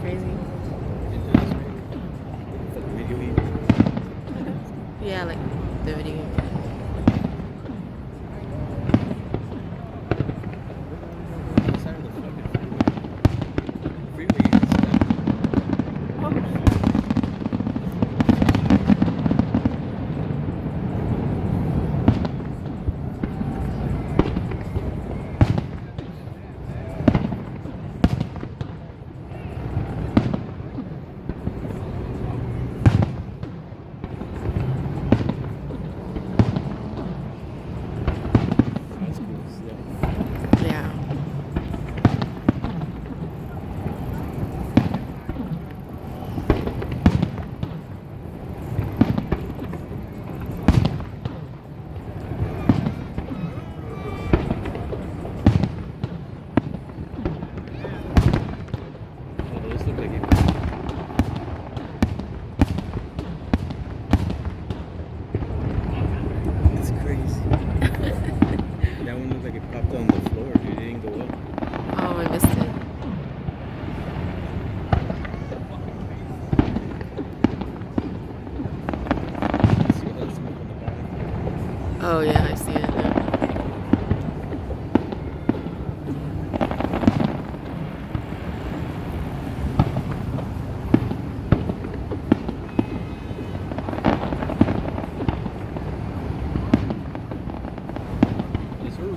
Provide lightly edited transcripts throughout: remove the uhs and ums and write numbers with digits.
crazy. It is crazy. It's like a video game. Yeah, like the video game. On the side of the fucking freeway. Freeway is that's cool. Yeah. Yeah. Oh, those look like it. It's crazy. That one looked like it popped on the floor, dude. It didn't go up. Oh, I missed it. See all that smoke on the bottom? Oh yeah, I see it now. Yes, sir.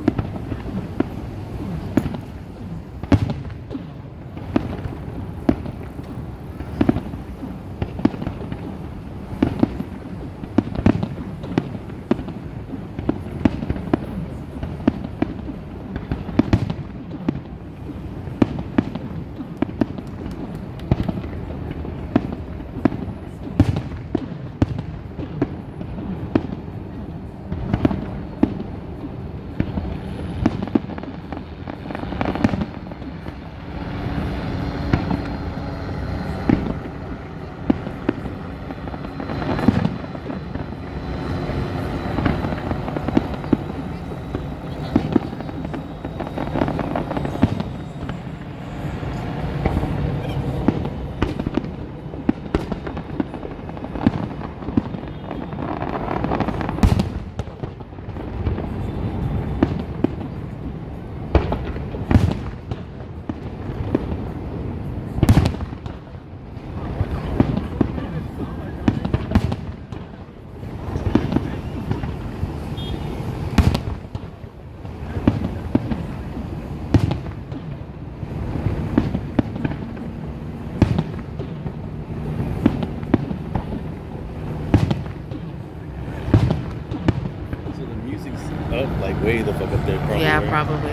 So the music's up, like way the fuck up there, probably. Yeah, right? probably.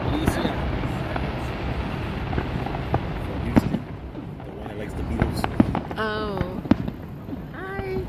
Alicia. From Houston, the one that likes the Beatles. Oh. Hi.